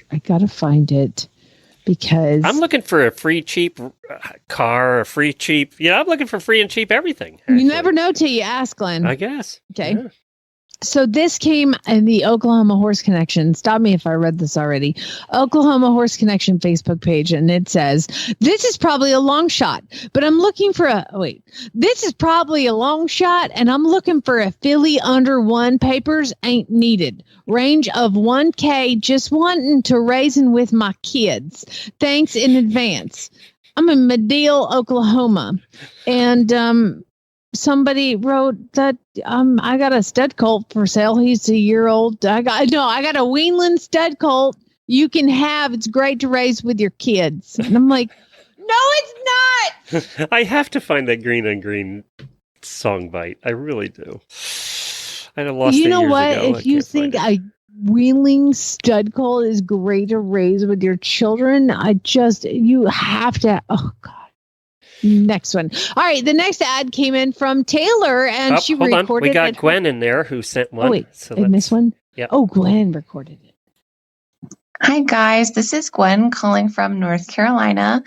I got to find it because... I'm looking for a free, cheap car, a free, cheap... I'm looking for free and cheap everything. Actually. You never know till you ask, Glenn. I guess. Okay. Yeah. So this came in the Oklahoma Horse Connection. Stop me if I read this already. Oklahoma Horse Connection Facebook page. And it says, this is probably a long shot, but I'm looking for this is probably a long shot and I'm looking for a filly under 1. Papers ain't needed. Range of 1K, just wanting to raising with my kids. Thanks in advance. I'm in Madill, Oklahoma. And, somebody wrote that I got a stud colt for sale. He's a year old. I got a Weenland stud colt you can have. It's great to raise with your kids. And I'm like, no, it's not. I have to find that Green on Green song bite. I really do. I lost it You know years what? ago. If you think a Wheeling stud colt is great to raise with your children, you have to. Oh God. Next one. All right. The next ad came in from Taylor and she hold recorded on. We got it. Gwen in there who sent one. Oh, wait. So I missed one? Yep. Oh, Gwen recorded it. Hi, guys. This is Gwen calling from North Carolina,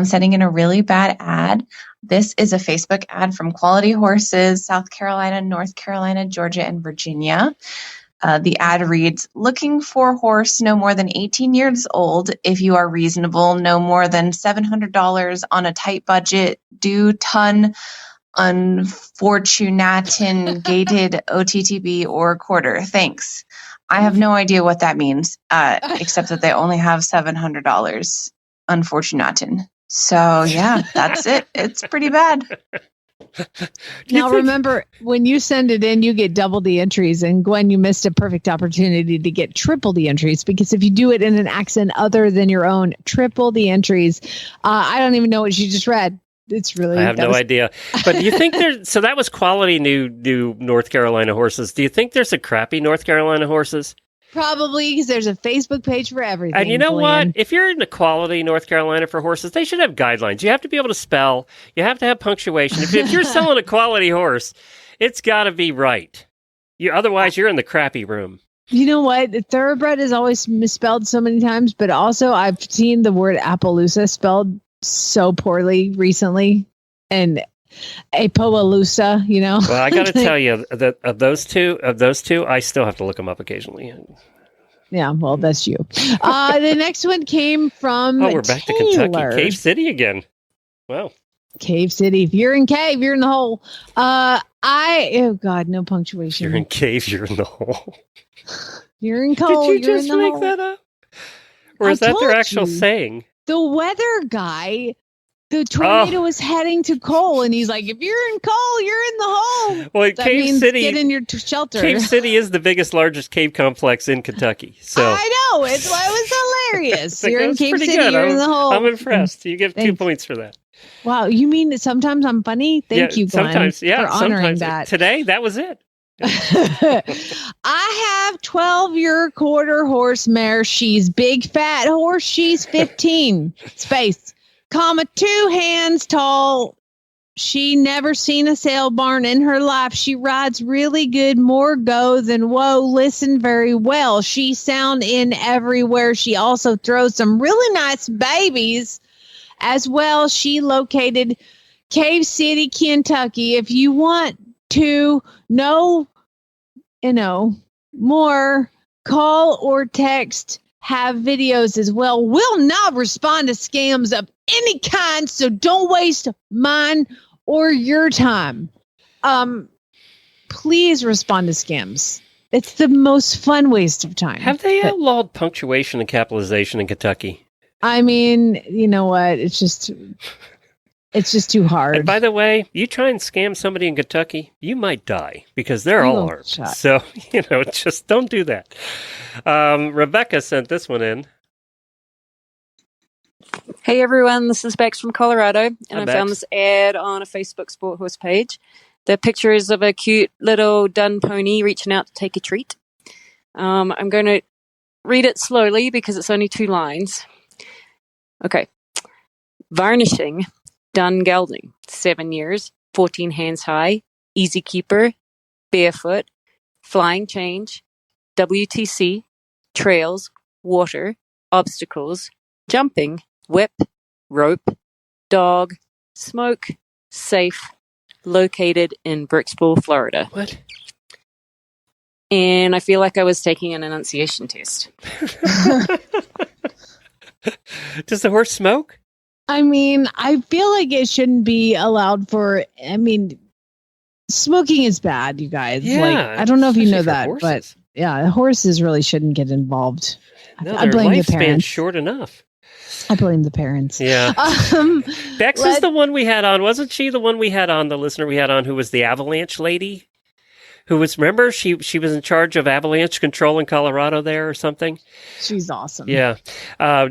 sending in a really bad ad. This is a Facebook ad from Quality Horses, South Carolina, North Carolina, Georgia, and Virginia. The ad reads, looking for horse no more than 18 years old. If you are reasonable, no more than $700 on a tight budget, due ton, unfortunatin, gated OTTB or quarter. Thanks. I have no idea what that means, except that they only have $700 unfortunatin. So yeah, that's it. It's pretty bad. Now, remember, when you send it in, you get double the entries. And Gwen, you missed a perfect opportunity to get triple the entries, because if you do it in an accent other than your own, triple the entries. I don't even know what you just read. It's really... I have no idea. But do you think there's... So that was quality new North Carolina horses. Do you think there's a crappy North Carolina horses? Probably, because there's a Facebook page for everything. And you know Glenn. what? If you're in the quality North Carolina for horses, they should have guidelines. You have to be able to spell. You have to have punctuation. If you're selling a quality horse, it's got to be right. Otherwise, you're in the crappy room. You know what? Thoroughbred is always misspelled so many times, but also I've seen the word Appaloosa spelled so poorly recently. And Apaloosa, Well, I got to tell you that of those two, I still have to look them up occasionally. Yeah, well, that's you. The next one came from we're back to Kentucky, Cave City again. Wow, Cave City. If you're in cave, you're in the hole. Oh God, no punctuation. If you're in cave, you're in the hole. You're in coal. Did you you're just in the make hole. that up, or is that their actual saying? The weather guy. The tornado was heading to coal, and he's like, if you're in coal, you're in the hole. Well, that Cave means City, get in your shelter. Cave City is the largest cave complex in Kentucky. So I know. It's why it was hilarious. You're in Cave pretty City, good. you're in the hole. I'm impressed. You get 2 Thanks. points for that. Wow. You mean that sometimes I'm funny? Thank you, Glenn, sometimes, for honoring that. Today, that was it. I have 12-year quarter horse mare. She's big, fat horse. She's 15. Space. 2 hands tall. She never seen a sale barn in her life. She rides really good, more go than whoa. Listen very well. She sound in everywhere. She also throws some really nice babies as well. She located Cave City, Kentucky. If you want to know, more, call or text. Have videos as well. Will not respond to scams of any kind, so don't waste mine or your time. Please respond to scams. It's the most fun waste of time. Have they outlawed punctuation and capitalization in Kentucky? I mean, you know what? It's just too hard. And by the way, you try and scam somebody in Kentucky, you might die because they're all armed. So, just don't do that. Rebecca sent this one in. Hey everyone, this is Bex from Colorado, and Hi, I Bex. found this ad on a Facebook Sport Horse page. The picture is of a cute little dun pony reaching out to take a treat. I'm going to read it slowly because it's only 2 lines. Okay. Varnishing, done gelding, 7 years, 14 hands high, easy keeper, barefoot, flying change, WTC, trails, water, obstacles, jumping, whip, rope, dog, smoke, safe, located in Brixpool, Florida. What? And I feel like I was taking an enunciation test. Does the horse smoke? I mean, I feel like it shouldn't be allowed for. I mean, smoking is bad, you guys. Yeah, like, I don't know if you know especially for that, horses. but yeah, horses really shouldn't get involved. No, I their blame the lifespan's parents. short enough. I blame the parents. Yeah. Bex is let- the one we had on. Wasn't she the one we had on, the listener we had on, who was the avalanche lady? Who was, remember, she was in charge of avalanche control in Colorado there or something? She's awesome. Yeah.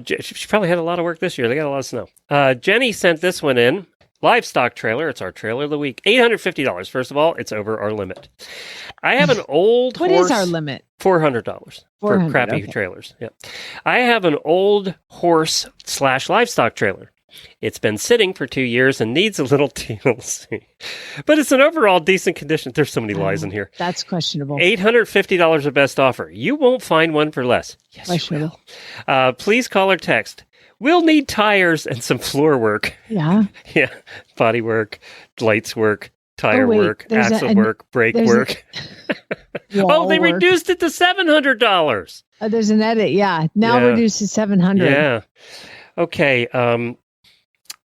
She probably had a lot of work this year. They got a lot of snow. Jenny sent this one in. Livestock trailer. It's our trailer of the week. $850. First of all, it's over our limit. I have an old What horse. is our limit? $400 for $400, crappy okay. trailers. Yeah. I have an old horse / livestock trailer. It's been sitting for 2 years and needs a little TLC. But it's in overall decent condition. There's so many lies in here. That's questionable. $850 of best offer. You won't find one for less. Yes, you Questionable. will. Please call or text. We'll need tires and some floor work. Yeah. Yeah. Body work, lights work, tire wait, work, there's axle work, brake there's work. Wall They work. reduced it to $700. There's an edit. Yeah. Now Yeah. reduced to 700. Yeah. Okay.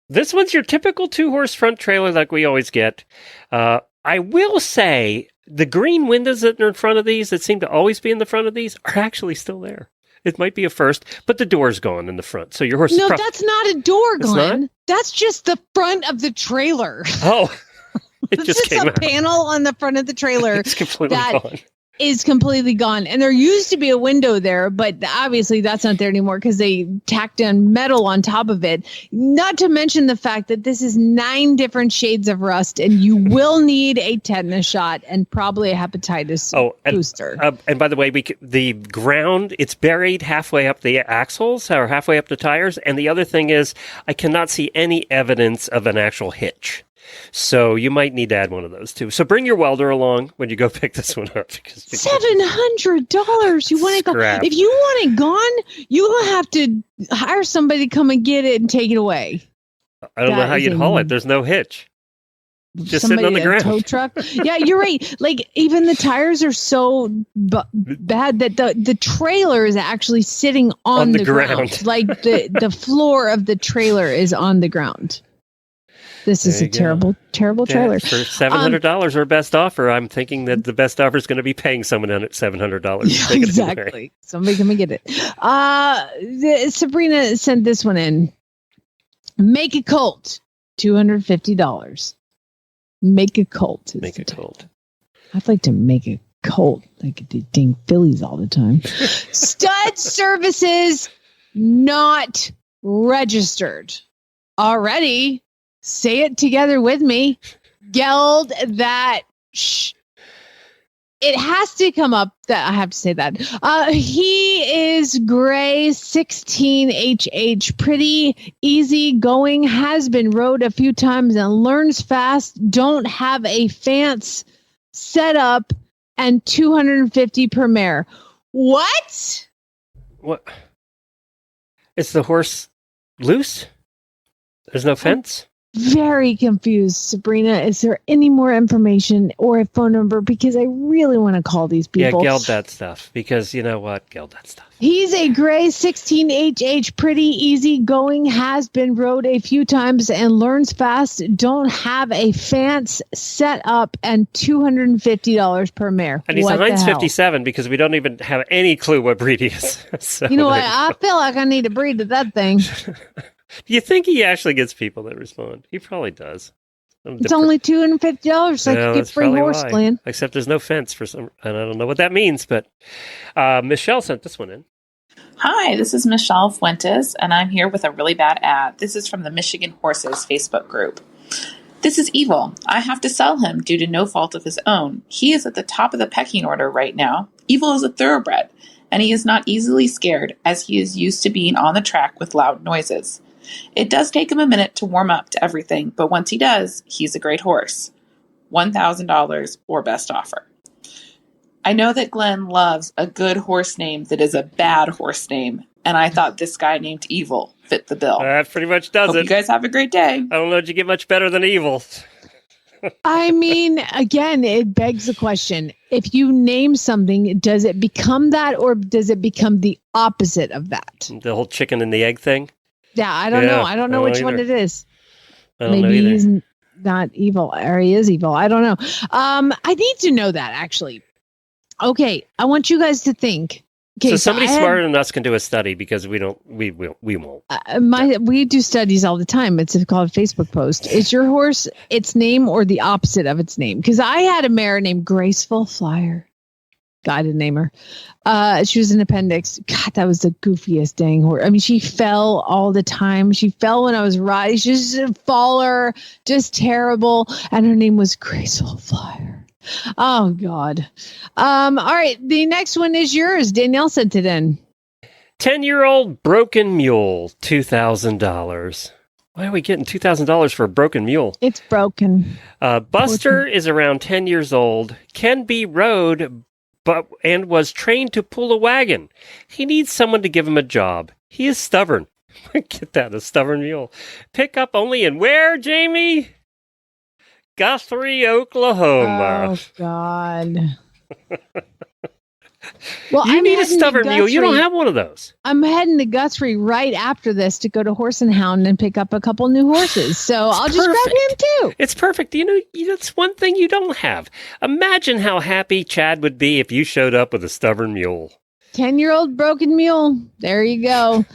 This one's your typical 2-horse front trailer like we always get. I will say the green windows that are in front of these, that seem to always be in the front of these, are actually still there. It might be a first, but the door's gone in the front. So your horse No, is that's not a door, It's Glenn. not? That's just the front of the trailer. Oh, it It's just came a out. panel on the front of the trailer It's completely that gone. is completely gone. And there used to be a window there, but obviously that's not there anymore because they tacked on metal on top of it. Not to mention the fact that this is 9 different shades of rust, and you will need a tetanus shot and probably a hepatitis booster. And by the way, the ground, it's buried halfway up the axles or halfway up the tires. And the other thing is, I cannot see any evidence of an actual hitch. So you might need to add one of those too. So bring your welder along when you go pick this one up. Because $700. You want it gone? Scrap. If you want it gone, you will have to hire somebody to come and get it and take it away. I don't know That how is you'd a- haul it. There's no hitch. Just Somebody, sitting on the a ground. tow truck. Yeah, you're right. Like even the tires are so bad that the trailer is actually sitting on the ground. Like the floor of the trailer is on the ground. This is There a you go. terrible, terrible Yeah, trailer. for $700 or best offer, I'm thinking that the best offer is going to be paying someone $700. Yeah, exactly. Somebody come and get it. Sabrina sent this one in. Make a Colt, $250. Make a Colt. Make a Colt. I'd like to make a Colt like the dang Phillies all the time. Stud services not registered. Already. Say it together with me. Geld that. Shh. It has to come up that I have to say that. He is gray, 16HH, pretty easy going, has been rode a few times and learns fast, don't have a fence set up, and $250 per mare. What? What? Is the horse loose? There's no fence? Very confused, Sabrina. Is there any more information or a phone number? Because I really want to call these people. Yeah, geld that stuff. Because you know what? Geld that stuff. He's a gray 16HH, pretty easy going, has been rode a few times and learns fast, don't have a fence set up, and $250 per mare. And he's What a the Heinz hell? 57 because we don't even have any clue what breed he is. So You know what? there I feel like I need to breed to that thing. Do you think he actually gets people that respond? He probably does. It's only $250. Like No, you that's get free probably horse why. land. Except there's no fence for some, and I don't know what that means, but Michelle sent this one in. Hi, this is Michelle Fuentes, and I'm here with a really bad ad. This is from the Michigan Horses Facebook group. This is Evil. I have to sell him due to no fault of his own. He is at the top of the pecking order right now. Evil is a thoroughbred, and he is not easily scared as he is used to being on the track with loud noises. It does take him a minute to warm up to everything, but once he does, he's a great horse. $1,000 or best offer. I know that Glenn loves a good horse name that is a bad horse name, and I thought this guy named Evil fit the bill. That pretty much does Hope it. you guys have a great day. I don't know if you get much better than Evil. I mean, again, it begs the question. If you name something, does it become that or does it become the opposite of that? The whole chicken and the egg thing? Yeah, I don't know. I don't know which one it is. Maybe he's not evil or he is evil. I don't know. I need to know that, actually. Okay, I want you guys to think. Okay, so somebody smarter than us can do a study because we won't. We do studies all the time. It's called a Facebook post. Is your horse its name or the opposite of its name? Because I had a mare named Graceful Flyer. God, I didn't name her. She was an appendix. God, that was the goofiest dang horse. I mean, she fell all the time. She fell when I was riding. She was just a faller, just terrible. And her name was Graceful Flyer. Oh, God. All right. The next one is yours. Danielle sent it in. 10-year-old broken mule, $2,000. Why are we getting $2,000 for a broken mule? It's broken. Buster is around 10 years old, can be rode, and was trained to pull a wagon. He needs someone to give him a job. He is stubborn. Get that, a stubborn mule. Pick up only in where, Jamie? Guthrie, Oklahoma. Oh, God. Well, you need a stubborn mule. You don't have one of those. I'm heading to Guthrie right after this to go to Horse and Hound and pick up a couple new horses. So I'll just grab him too. It's perfect. You know, that's one thing you don't have. Imagine how happy Chad would be if you showed up with a stubborn mule. 10-year-old broken mule. There you go.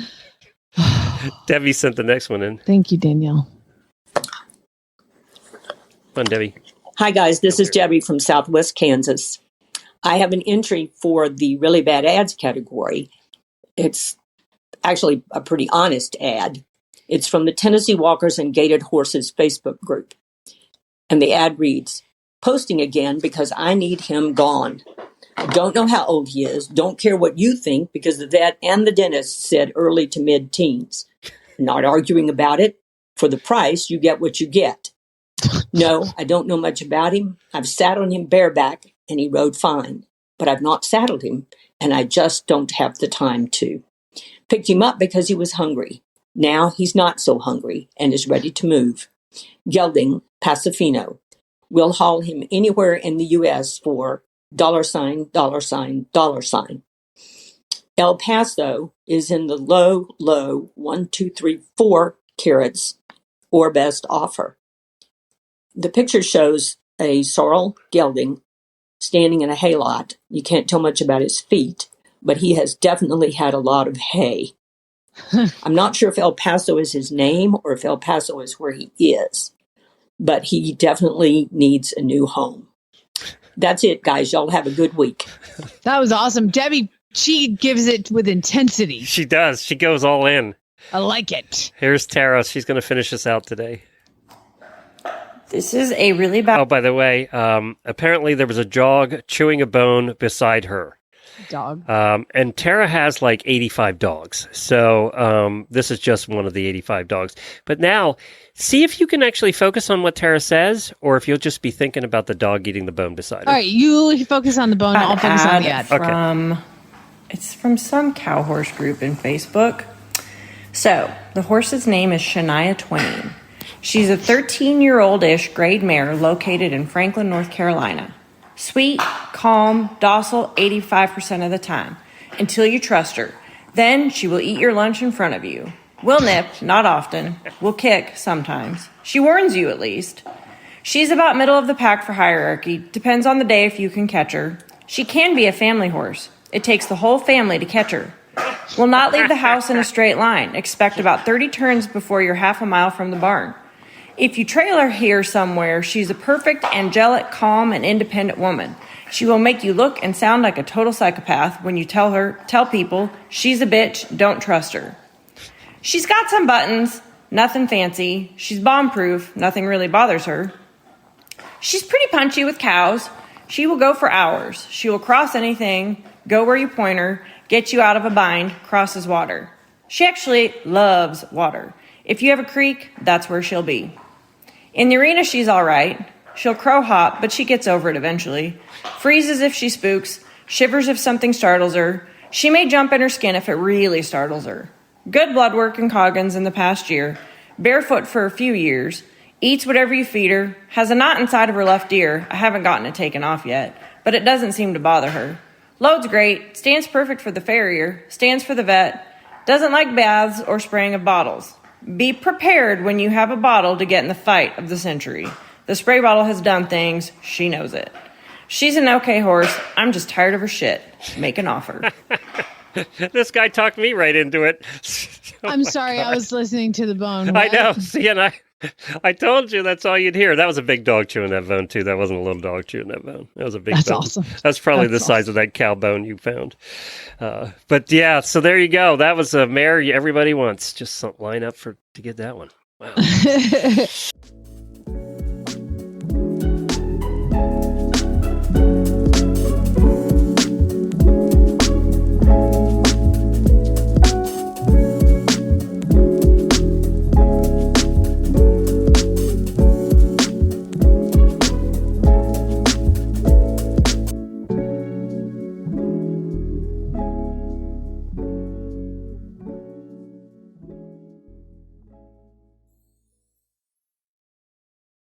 Debbie sent the next one in. Thank you, Danielle. Fun, Debbie. Hi, guys. This is Debbie from Southwest Kansas. I have an entry for the really bad ads category. It's actually a pretty honest ad. It's from the Tennessee Walkers and Gaited Horses Facebook group. And the ad reads, "Posting again because I need him gone. Don't know how old he is. Don't care what you think because the vet and the dentist said early to mid-teens. Not arguing about it. For the price, you get what you get. No, I don't know much about him. I've sat on him bareback and he rode fine, but I've not saddled him and I just don't have the time to. Picked him up because he was hungry. Now he's not so hungry and is ready to move. Gelding, Pasofino. We'll haul him anywhere in the U.S. for $, $. El Paso is in the low 1, 2, 3, 4 carats or best offer. The picture shows a sorrel gelding standing in a hay lot. You can't tell much about his feet, but he has definitely had a lot of hay. I'm not sure if El Paso is his name or if El Paso is where he is, but he definitely needs a new home. That's it, guys. Y'all have a good week." That was awesome. Debbie, she gives it with intensity. She does. She goes all in. I like it. Here's Tara. She's going to finish us out today. This is a really bad... Oh, by the way, apparently there was a dog chewing a bone beside her. Dog. And Tara has like 85 dogs. So this is just one of the 85 dogs. But now, see if you can actually focus on what Tara says, or if you'll just be thinking about the dog eating the bone beside her. All right, you focus on the bone. I'll focus on the ad. Okay. It's from some cow horse group in Facebook. So, the horse's name is Shania Twain. She's a 13-year-old-ish grade mare located in Franklin, North Carolina. Sweet, calm, docile 85% of the time, until you trust her. Then she will eat your lunch in front of you. Will nip, not often. Will kick, sometimes. She warns you, at least. She's about middle of the pack for hierarchy. Depends on the day if you can catch her. She can be a family horse. It takes the whole family to catch her. Will not leave the house in a straight line. Expect about 30 turns before you're half a mile from the barn. If you trail her here somewhere, she's a perfect, angelic, calm, and independent woman. She will make you look and sound like a total psychopath when you tell people she's a bitch, don't trust her. She's got some buttons, nothing fancy. She's bomb-proof, nothing really bothers her. She's pretty punchy with cows. She will go for hours. She will cross anything, go where you point her, get you out of a bind, crosses water. She actually loves water. If you have a creek, that's where she'll be. In the arena, she's all right. She'll crow hop, but she gets over it eventually. Freezes if she spooks, shivers if something startles her. She may jump in her skin if it really startles her. Good blood work in Coggins in the past year. Barefoot for a few years. Eats whatever you feed her. Has a knot inside of her left ear. I haven't gotten it taken off yet, but it doesn't seem to bother her. Load's great. Stands perfect for the farrier. Stands for the vet. Doesn't like baths or spraying of bottles. Be prepared when you have a bottle to get in the fight of the century. The spray bottle has done things. She knows it. She's an okay horse. I'm just tired of her shit. Make an offer. This guy talked me right into it. I'm sorry, I was listening to the bone. I What? know. See, and I told you that's all you'd hear. That was a big dog chewing that bone, too. That wasn't a little dog chewing that bone. That was a big That's bone. awesome. That's probably That's the size of that cow bone you found. But yeah, so there you go. That was a mare everybody wants. Just line up to get that one. Wow.